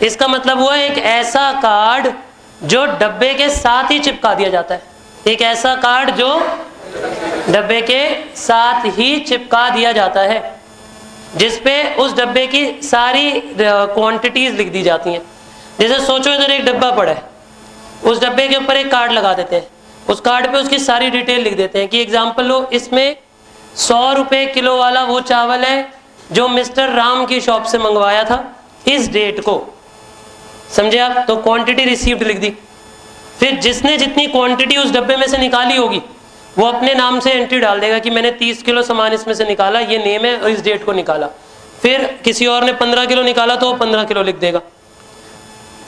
इसका मतलब हुआ एक ऐसा कार्ड जो डब्बे के साथ ही चिपका दिया जाता है, एक ऐसा कार्ड जो डब्बे के साथ ही चिपका दिया जाता है, जिसपे उस डब्बे की सारी क्वांटिटीज लिख दी जाती हैं। जैसे सोचो इधर एक डब्बा पड़ा है, उस डब्बे के ऊपर एक कार्ड लगा देते हैं, उस कार्ड पे उसकी सारी डिटेल लिख देते हैं कि एग्जाम्पल लो, इसमें 100 रुपए किलो वाला वो चावल है जो मिस्टर राम की शॉप से मंगवाया था इस डेट को, समझे आप? तो क्वांटिटी रिसीव्ड लिख दी। फिर जिसने जितनी क्वांटिटी उस डब्बे में से निकाली होगी वो अपने नाम से एंट्री डाल देगा कि मैंने 30 किलो सामान इसमें से निकाला, ये नेम है और इस डेट को निकाला। फिर किसी और ने 15 किलो निकाला तो वो 15 किलो लिख देगा।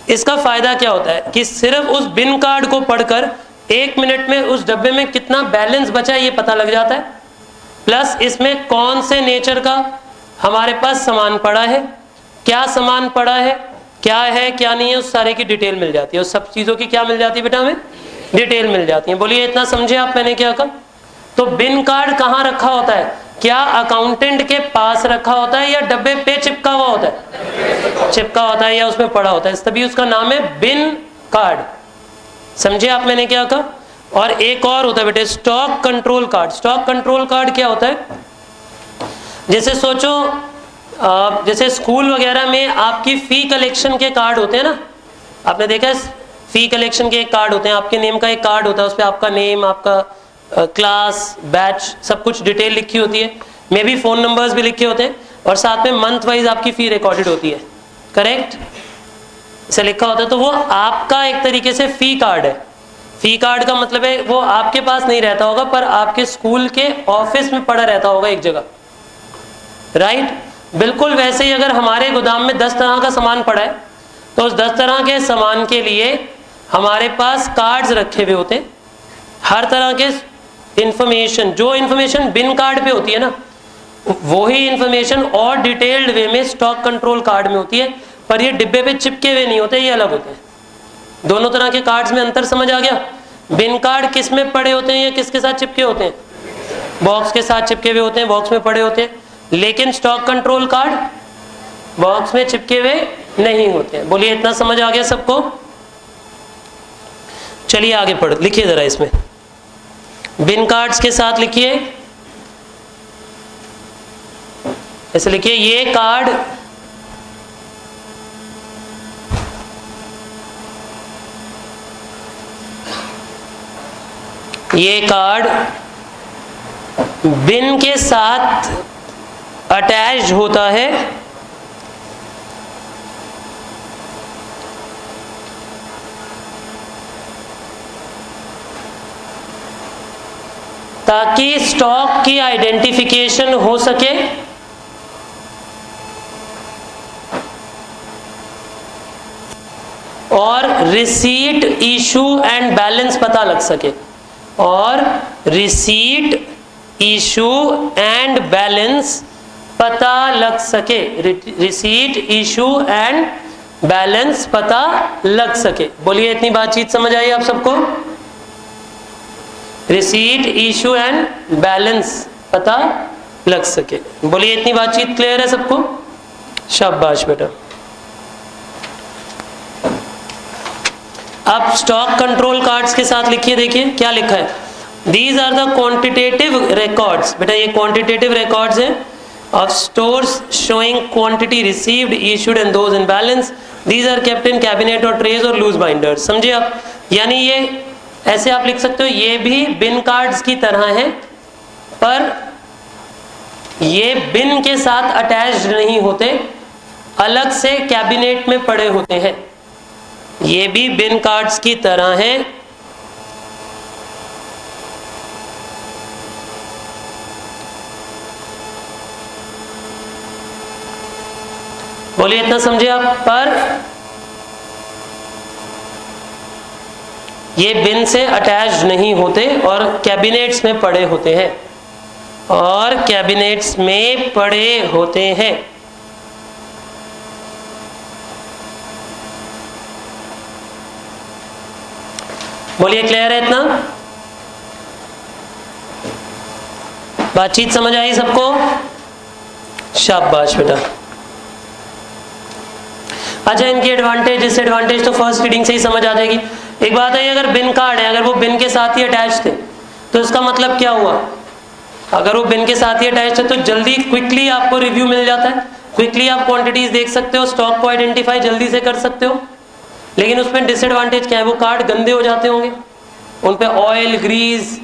इसका फायदा क्या होता है कि सिर्फ उस बिन कार्ड को पढ़कर 1 मिनट में उस डब्बे में कितना बैलेंस बचा है ये पता लग जाता है, प्लस इसमें कौन से नेचर का हमारे पास सामान पड़ा है, क्या सामान पड़ा है, क्या है क्या नहीं है, उस सारे की डिटेल मिल जाती है। उस सब चीज़ों की क्या मिल जाती है बेटा? हमें डिटेल मिल जाती है। बोलिए इतना समझे आप मैंने क्या कहा? तो बिन कार्ड कहाँ रखा होता है? क्या अकाउंटेंट के पास रखा होता है या डब्बे पे चिपका हुआ होता है? चिपका होता है या उसमें पड़ा होता है, तभी उसका नाम है बिन कार्ड। समझे आप मैंने क्या कहा? और एक और होता है बेटे stock control card. Stock control card क्या होता है? जैसे सोचो जैसे स्कूल वगैरह में आपकी फी कलेक्शन के कार्ड होते हैं ना, आपने देखा है फी कलेक्शन के एक कार्ड होते हैं, आपके नेम का एक कार्ड होता है, उस पर आपका नेम, आपका क्लास, बैच, सब कुछ डिटेल लिखी होती है, मे बी फ़ोन नंबर्स भी लिखे होते हैं, और साथ में मंथ वाइज आपकी फ़ी रिकॉर्डेड होती है, करेक्ट? इसे लिखा होता है, तो वो आपका एक तरीके से फ़ी कार्ड है। फ़ी कार्ड का मतलब है वो आपके पास नहीं रहता होगा पर आपके स्कूल के ऑफिस में पड़ा रहता होगा एक जगह, राइट? बिल्कुल वैसे ही अगर हमारे गोदाम में 10 तरह का सामान पड़ा है तो उस 10 तरह के सामान के लिए हमारे पास कार्ड्स रखे हुए होते हैं। हर तरह के इंफॉर्मेशन, जो इंफॉर्मेशन बिन कार्ड पे होती है ना, वही इंफॉर्मेशन और डिटेल्ड वे में स्टॉक कंट्रोल कार्ड में होती है, पर ये डिब्बे पे चिपके हुए नहीं होते, ये अलग होते हैं। दोनों तरह के कार्ड्स में अंतर समझ आ गया? बिन कार्ड किस में पड़े होते हैं या किसके साथ चिपके होते हैं? बॉक्स के साथ चिपके हुए होते हैं, बॉक्स में पड़े होते हैं। लेकिन स्टॉक कंट्रोल कार्ड बॉक्स में चिपके हुए नहीं होते हैं। बोलिए इतना समझ आ गया सबको? चलिए आगे पढ़, लिखिए जरा इसमें बिन कार्ड्स के साथ लिखिए, ऐसे लिखिए, ये कार्ड ये कार्ड बिन के साथ अटैच्ड होता है ताकि स्टॉक की आइडेंटिफिकेशन हो सके और रिसीट, इशू एंड बैलेंस पता लग सके, और रिसीट, इशू एंड बैलेंस पता लग सके, रिसीट, इशू एंड बैलेंस पता लग सके। बोलिए, इतनी बातचीत समझ आई आप सबको? रिसीट, इशू एंड बैलेंस पता लग सके। बोलिए, इतनी बातचीत क्लियर है सबको? शाबाश बेटा। अब स्टॉक कंट्रोल कार्ड्स के साथ लिखिए, देखिए क्या लिखा है। These are the quantitative records. बेटा ये क्वांटिटेटिव रिकॉर्ड्स हैं of stores showing quantity received, issued and those in balance. These are kept in cabinet or trays or loose binders. समझे आप? यानी ये ऐसे आप लिख सकते हो, ये भी बिन कार्ड्स की तरह है, पर ये बिन के साथ अटैच्ड नहीं होते, अलग से कैबिनेट में पड़े होते हैं। ये भी बिन कार्ड्स की तरह है, बोलिए इतना समझे आप? पर ये बिन से अटैच्ड नहीं होते और कैबिनेट्स में पड़े होते हैं, और कैबिनेट्स में पड़े होते हैं। बोलिए, क्लियर है इतना? बातचीत समझ आई सबको? शाबाश बेटा। अच्छा, इनकी एडवांटेज डिसएडवांटेज तो फर्स्ट रीडिंग से ही समझ आ जाएगी। एक बात है, अगर बिन कार्ड है, अगर वो बिन के साथ ही अटैच थे तो इसका मतलब क्या हुआ? अगर वो बिन के साथ ही अटैच है तो जल्दी क्विकली आपको रिव्यू मिल जाता है, क्विकली आप क्वांटिटीज देख सकते हो, स्टॉक को आइडेंटिफाई जल्दी से कर सकते हो। लेकिन उसमें डिसएडवांटेज क्या है? वो कार्ड गंदे हो जाते होंगे, उन पे ऑयल, ग्रीस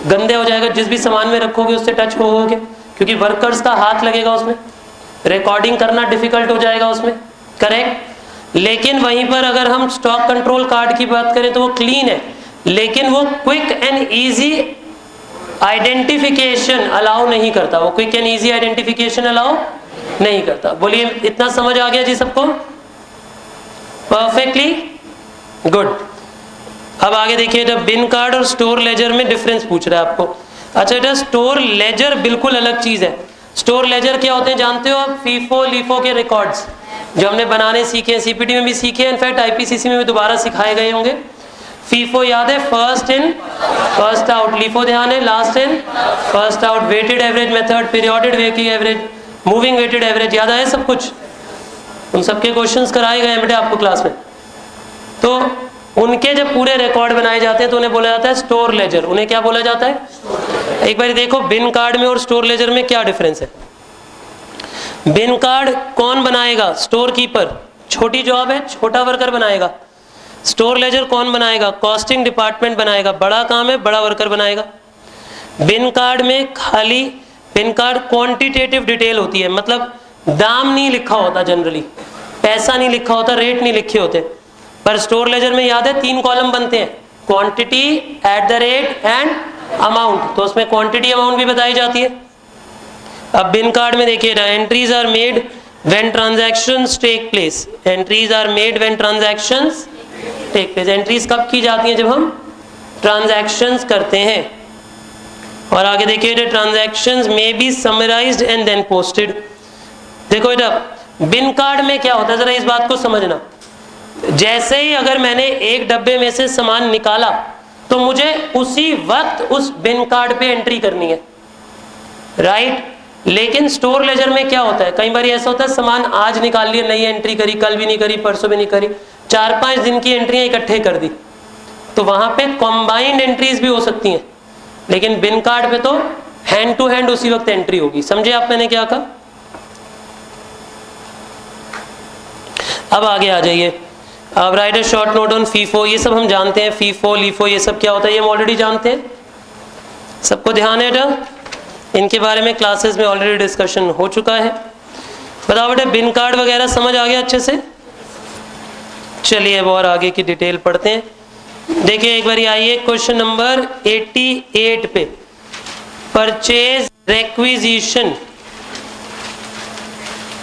गंदे हो जाएगा, जिस भी सामान में रखोगे उससे टच होगे, क्योंकि वर्कर्स का हाथ लगेगा उसमें, रिकॉर्डिंग करना डिफिकल्ट हो जाएगा उसमें, करेक्ट। लेकिन वहीं पर अगर हम स्टॉक कंट्रोल कार्ड की बात करें तो वो क्लीन है, लेकिन वो quick and easy identification allow नहीं करता, वो quick and easy identification allow नहीं करता। बोलिए, इतना समझ आ गया जी सबको? Perfectly good. अब आगे देखिए, जब बिन कार्ड और स्टोर लेजर में डिफरेंस पूछ रहा है आपको। अच्छा बेटा, स्टोर लेजर बिल्कुल अलग चीज है। स्टोर लेजर क्या होते हैं जानते हो आप? फीफो लीफो के रिकॉर्ड्स जो हमने बनाने सीखे, सीपीटी में भी सीखे, इनफैक्ट आईपीसीसी में भी दोबारा सिखाए गए होंगे। फीफो याद है, first in first out. LIFO ध्यान है, last in first out. Weighted average method, periodic weighted average, moving weighted average, याद आए सब कुछ? उन सबके क्वेश्चंस कराए गए हैं बेटे आपको क्लास में। तो उनके जब पूरे रिकॉर्ड बनाए जाते हैं तो उन्हें बोला जाता है स्टोर लेजर। उन्हें क्या बोला जाता है? एक बार देखो, बिन कार्ड में और स्टोर लेजर में क्या डिफरेंस है। बिन कार्ड कौन बनाएगा? स्टोर कीपर, छोटी जॉब है, छोटा वर्कर बनाएगा। स्टोर लेजर कौन बनाएगा? कॉस्टिंग डिपार्टमेंट बनाएगा, बड़ा काम है, बड़ा वर्कर बनाएगा। बिन कार्ड में खाली बिन कार्ड क्वांटिटेटिव डिटेल होती है, मतलब दाम नहीं लिखा होता, जनरली पैसा नहीं लिखा होता, रेट नहीं लिखे होते। पर स्टोर लेजर में याद है 3 कॉलम बनते हैं, quantity, at the rate and amount. तो उसमें क्वांटिटी अमाउंट भी बताई जाती है। अब बिन कार्ड में देखिए, entries are made when transactions take place. Entries are made when transactions take place. Entries कब की जाती हैं? जब हम ट्रांजैक्शंस करते हैं। और आगे देखिए, ट्रांजैक्शंस में be summarised and then posted. देखो बेटा, बिन कार्ड में क्या होता है, जरा इस बात को समझना। जैसे ही अगर मैंने एक डब्बे में से सामान निकाला तो मुझे उसी वक्त उस बिन कार्ड पे एंट्री करनी है, राइट। लेकिन स्टोर लेजर में क्या होता है, कई बार ऐसा होता है सामान आज निकाल लिया, नई एंट्री करी, कल भी नहीं करी, परसों भी नहीं करी, 4-5 दिन की एंट्रियां इकट्ठे कर दी, तो वहां पे कॉम्बाइंड एंट्रीज भी हो सकती हैं। लेकिन बिन कार्ड पे तो हैंड टू हैंड उसी वक्त एंट्री होगी। समझे आप मैंने क्या कहा? अब आगे आ जाइए। अब right a short note on FIFO. ये सब हम जानते हैं, फीफो लीफो ये सब क्या होता है ये हम ऑलरेडी जानते हैं। सबको ध्यान है बेटा? इनके बारे में क्लासेस में ऑलरेडी डिस्कशन हो चुका है। बताओ बेटा, बिन कार्ड वगैरह समझ आ गया अच्छे से? चलिए अब और आगे की डिटेल पढ़ते हैं। देखिए एक बार आइए क्वेश्चन नंबर 88 पे, परचेज रेक्विजिशन।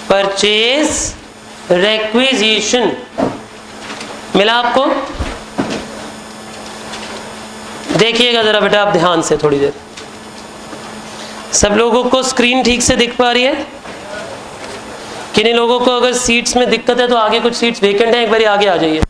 परचेज रेक्विजिशन मिला आपको? देखिएगा जरा बेटा आप ध्यान से, थोड़ी देर। सब लोगों को स्क्रीन ठीक से दिख पा रही है? किन्हीं लोगों को अगर सीट्स में दिक्कत है तो आगे कुछ सीट्स वेकेंट हैं, एक बार आगे आ जाइए।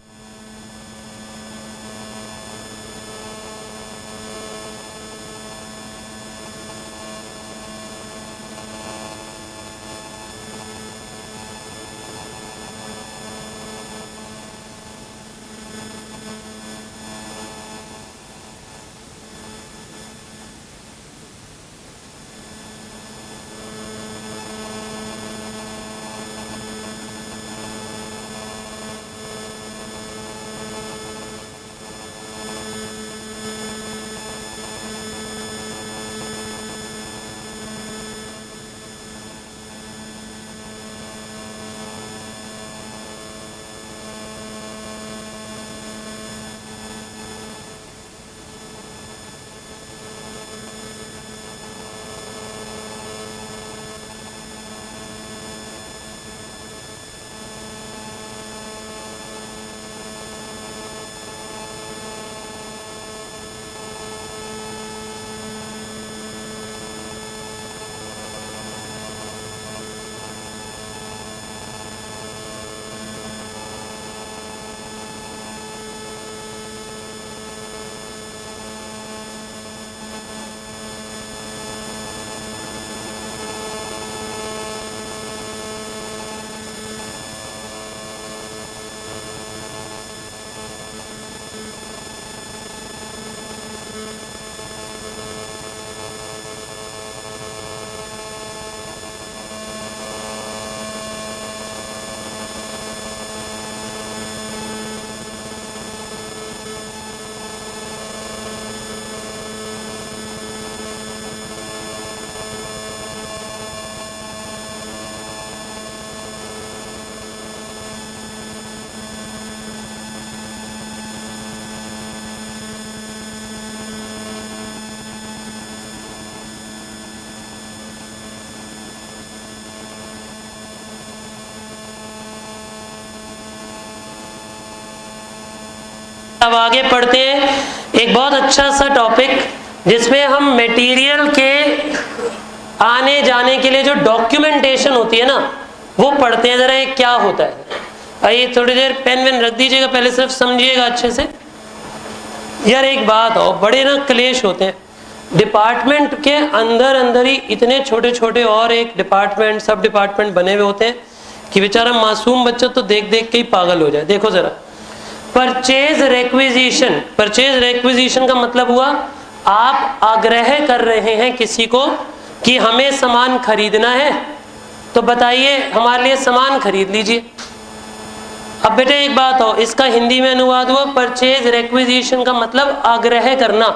अब आगे पढ़ते हैं एक बहुत अच्छा सा टॉपिक, जिसमें हम मटेरियल के आने जाने के लिए जो डॉक्यूमेंटेशन होती है ना, वो पढ़ते हैं। जरा ये क्या होता है? आइए थोड़ी देर पेन वेन रख दीजिएगा, पहले सिर्फ समझिएगा अच्छे से। यार एक बात हो, बड़े ना क्लेश होते हैं डिपार्टमेंट के अंदर अंदर ही, इतने छोटे छोटे और एक डिपार्टमेंट सब डिपार्टमेंट बने हुए होते हैं कि बेचारा मासूम बच्चा तो देख देख के ही पागल हो जाए। देखो जरा, परचेज रेक्विजिशन। परचेज रेक्विजिशन का मतलब हुआ आप आग्रह कर रहे हैं किसी को कि हमें सामान खरीदना है, तो बताइए हमारे लिए सामान खरीद लीजिए। अब बेटे एक बात हो, इसका हिंदी में अनुवाद हुआ परचेज रेक्विजिशन का मतलब आग्रह करना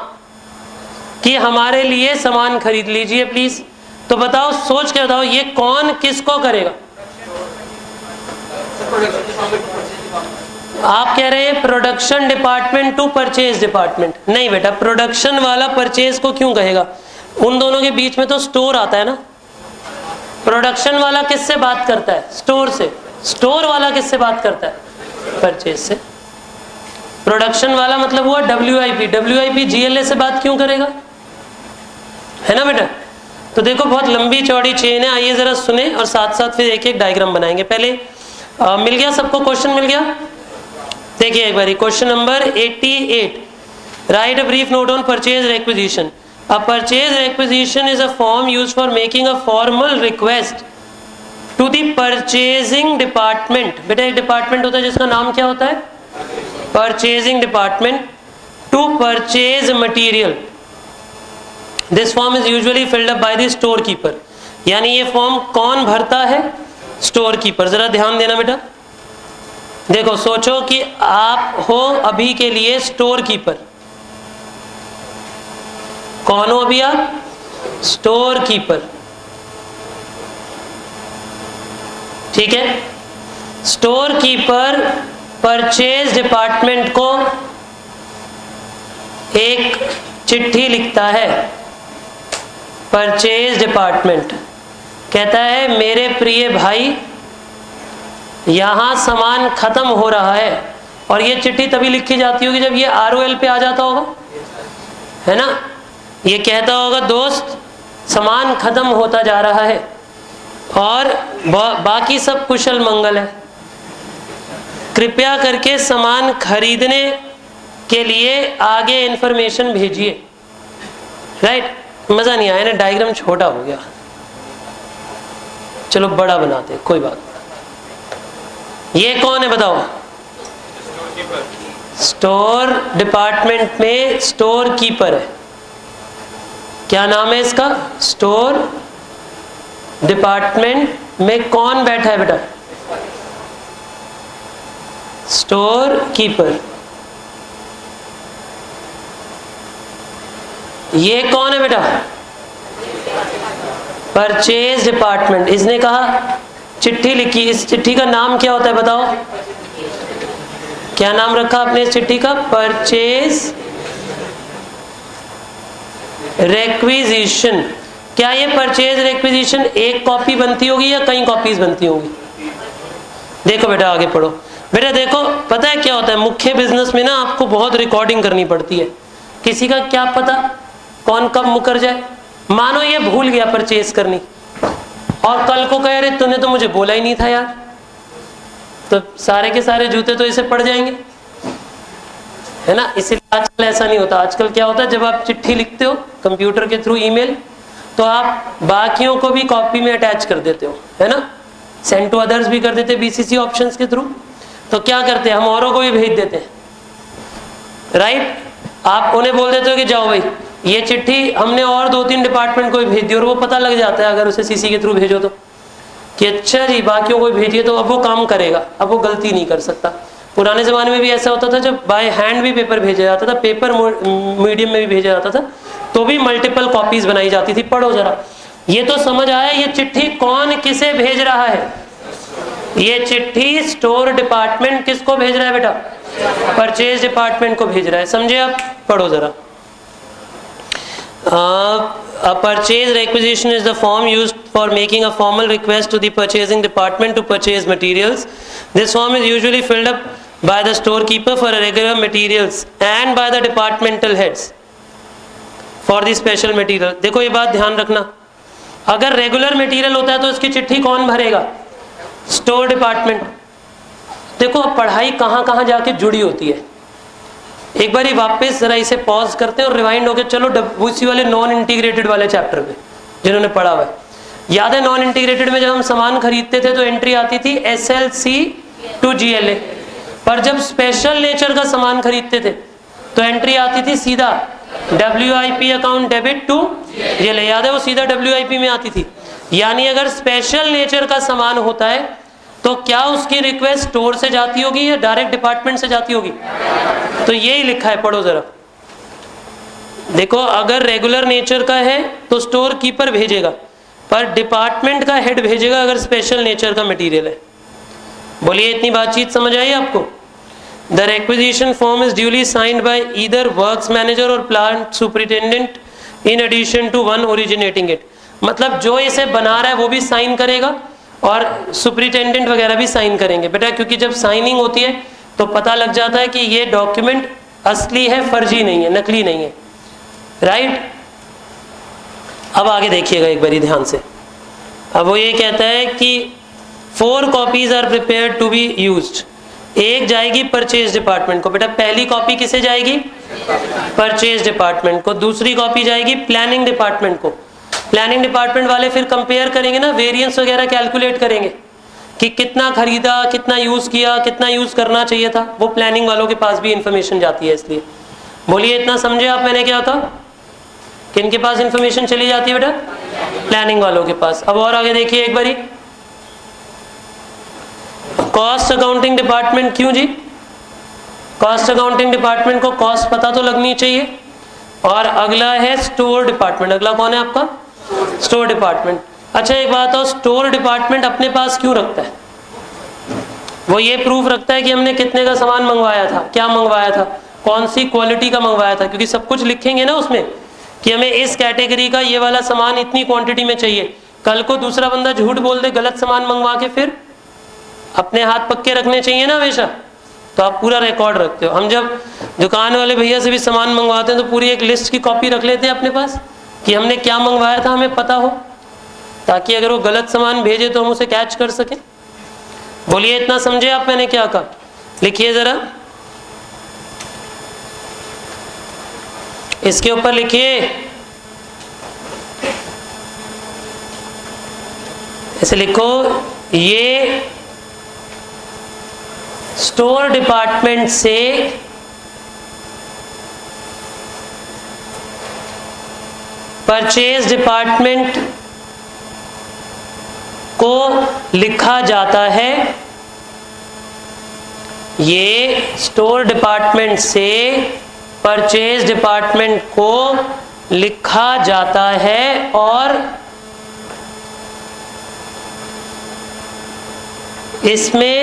कि हमारे लिए सामान खरीद लीजिए प्लीज। तो बताओ, सोच के बताओ, ये कौन किसको करेगा? आप कह रहे हैं production department to purchase department. नहीं बेटा, प्रोडक्शन वाला परचेज को क्यों कहेगा? उन दोनों के बीच में तो स्टोर आता है ना। प्रोडक्शन वाला किससे बात करता है? स्टोर से। स्टोर वाला किससे बात करता है? परचेज से। प्रोडक्शन वाला मतलब हुआ WIP। WIP GLA से बात क्यों करेगा? है ना बेटा? तो देखो बहुत लंबी चौड़ी चेन है। आइए जरा सुने और साथ साथ फिर एक एक डायग्राम बनाएंगे। पहले मिल गया सबको? क्वेश्चन मिल गया? देखिए एक बारी, question number 88, write a brief note on purchase requisition. A purchase requisition is a form used for making a formal request to the purchasing department. बेटा एक डिपार्टमेंट होता है जिसका नाम क्या होता है? Purchasing department, to purchase material. This form is usually filled up by the store keeper. यानी ये फॉर्म कौन भरता है? Store keeper. जरा ध्यान देना बेटा, देखो सोचो कि आप हो अभी के लिए स्टोर कीपर। कौन हो अभी आप? Store keeper. ठीक है, स्टोर कीपर परचेज डिपार्टमेंट को एक चिट्ठी लिखता है। परचेज डिपार्टमेंट कहता है मेरे प्रिय भाई, यहां सामान खत्म हो रहा है। और ये चिट्ठी तभी लिखी जाती होगी जब ये ROL पे आ जाता होगा, है ना। ये कहता होगा दोस्त सामान खत्म होता जा रहा है और बाकी सब कुशल मंगल है, कृपया करके सामान खरीदने के लिए आगे इंफॉर्मेशन भेजिए। राइट, मजा नहीं आया ना, डायग्राम छोटा हो गया, चलो बड़ा बनाते, कोई बात नहीं। ये कौन है बताओ? स्टोर डिपार्टमेंट में स्टोर कीपर है। क्या नाम है इसका? स्टोर डिपार्टमेंट में कौन बैठा है बेटा? Store keeper. ये कौन है बेटा? Purchase department. इसने कहा चिट्ठी लिखी, इस चिट्ठी का नाम क्या होता है बताओ? क्या नाम रखा आपने इस चिट्ठी का? Purchase requisition. क्या ये परचेज रेक्विजिशन एक कॉपी बनती होगी या कई कॉपीज बनती होंगी? देखो बेटा आगे पढ़ो। बेटा देखो, पता है क्या होता है, मुख्य बिजनेस में ना आपको बहुत रिकॉर्डिंग करनी पड़ती है। किसी का क्या पता कौन कब मुकर जाए। मानो ये भूल गया परचेज करनी और कल को कह रहे तूने तो मुझे बोला ही नहीं था यार, तो सारे के सारे जूते तो इसे पड़ जाएंगे, है ना। इसीलिए आजकल ऐसा नहीं होता। आजकल क्या होता है, जब आप चिट्ठी लिखते हो कंप्यूटर के थ्रू, ईमेल, तो आप बाकियों को भी कॉपी में अटैच कर देते हो, है ना। सेंड टू अदर्स भी कर देते BCC ऑप्शंस के थ्रू। तो क्या करते हैं हम, औरों को भी भेज देते हैं। राइट, आप उन्हें बोल देते हो कि जाओ भाई ये चिट्ठी हमने और 2-3 डिपार्टमेंट को भी भेज दी, और वो पता लग जाता है अगर उसे CC के थ्रू भेजो तो, कि अच्छा जी बाकियों को भेजिए, तो अब वो काम करेगा, अब वो गलती नहीं कर सकता। पुराने ज़माने में भी ऐसा होता था, जब बाय हैंड भी पेपर भेजा जाता था, पेपर मीडियम में भी भेजा जाता था, तो भी मल्टीपल कॉपीज बनाई जाती थी। पढ़ो जरा, ये तो समझ आया ये चिट्ठी कौन किसे भेज रहा है? ये चिट्ठी स्टोर डिपार्टमेंट किसको भेज रहा है बेटा? परचेज डिपार्टमेंट को भेज रहा है। समझे आप? पढ़ो जरा। A purchase requisition is the form used for making a formal request to the purchasing department to purchase materials. This form is usually filled up by the storekeeper for regular materials and by the departmental heads for the special material. देखो ये बात ध्यान रखना, अगर regular material होता है तो इसकी चिट्ठी कौन भरेगा? Store department. देखो अब पढ़ाई कहाँ कहाँ जाके जुड़ी होती है। एक बार वापस जरा इसे पॉज करते हैं और रिवाइंड होकर चलो WC वाले नॉन इंटीग्रेटेड वाले चैप्टर पे, जिन्होंने पढ़ा हुआ है। याद है नॉन इंटीग्रेटेड में जब हम सामान खरीदते थे तो एंट्री आती थी SLC to GLA, पर जब स्पेशल नेचर का सामान खरीदते थे तो एंट्री आती थी सीधा WIP account debit to GLA। याद है वो सीधा WIP में आती थी। यानी अगर स्पेशल नेचर का सामान होता है तो क्या उसकी रिक्वेस्ट स्टोर से जाती होगी या डायरेक्ट डिपार्टमेंट से जाती होगी? तो यही लिखा है, पढ़ो जरा। देखो अगर रेगुलर नेचर का है तो स्टोर कीपर भेजेगा, पर डिपार्टमेंट का हेड भेजेगा अगर स्पेशल नेचर का मटेरियल है। बोलिए इतनी बातचीत समझ आई आपको? The requisition form is duly signed by either works manager or plant superintendent in addition to one originating it. मतलब जो इसे बना रहा है वो भी साइन करेगा और सुपरिटेंडेंट वगैरह भी साइन करेंगे बेटा, क्योंकि जब साइनिंग होती है तो पता लग जाता है कि ये डॉक्यूमेंट असली है, फर्जी नहीं है, नकली नहीं है। राइट, अब आगे देखिएगा एक बारी ध्यान से। अब वो ये कहता है कि 4 copies are prepared to be used. एक जाएगी परचेज डिपार्टमेंट को बेटा, पहली कॉपी किसे जाएगी? परचेज डिपार्टमेंट को। दूसरी कॉपी जाएगी प्लानिंग डिपार्टमेंट को। प्लानिंग डिपार्टमेंट वाले फिर कंपेयर करेंगे ना, वेरिएंस वगैरह कैलकुलेट करेंगे कि कितना खरीदा, कितना यूज किया, कितना यूज करना चाहिए था, वो प्लानिंग वालों के पास भी इंफॉर्मेशन जाती है। इसलिए बोलिए इतना समझे आप मैंने क्या था? किनके पास इंफॉर्मेशन चली जाती है बेटा? प्लानिंग वालों के पास। अब और आगे देखिए एक बारी, कॉस्ट अकाउंटिंग डिपार्टमेंट। क्यों जी? कॉस्ट अकाउंटिंग डिपार्टमेंट को कॉस्ट पता तो लगनी चाहिए, और अगला है स्टोर डिपार्टमेंट। अगला कौन है आपका? Store department. अच्छा एक बात और, स्टोर डिपार्टमेंट अपने पास क्यों रखता है? वो ये प्रूफ रखता है कि हमने कितने का सामान मंगवाया था, क्या मंगवाया था, कौन सी क्वालिटी का मंगवाया था, क्योंकि सब कुछ लिखेंगे ना उसमें कि हमें इस कैटेगरी का ये वाला सामान इतनी क्वांटिटी में चाहिए। कल को दूसरा बंदा झूठ बोल दे गलत सामान मंगवा के, फिर अपने हाथ पक्के रखने चाहिए ना हमेशा, तो आप पूरा रिकॉर्ड रखते हो। हम जब दुकान वाले भैया से भी सामान मंगवाते हैं तो पूरी एक लिस्ट की कॉपी रख लेते हैं अपने पास कि हमने क्या मंगवाया था, हमें पता हो, ताकि अगर वो गलत सामान भेजे तो हम उसे कैच कर सकें। बोलिए इतना समझे आप मैंने क्या कहा? लिखिए जरा, इसके ऊपर लिखिए, ऐसे लिखो, ये स्टोर डिपार्टमेंट से परचेज डिपार्टमेंट को लिखा जाता है। ये स्टोर डिपार्टमेंट से परचेज डिपार्टमेंट को लिखा जाता है और इसमें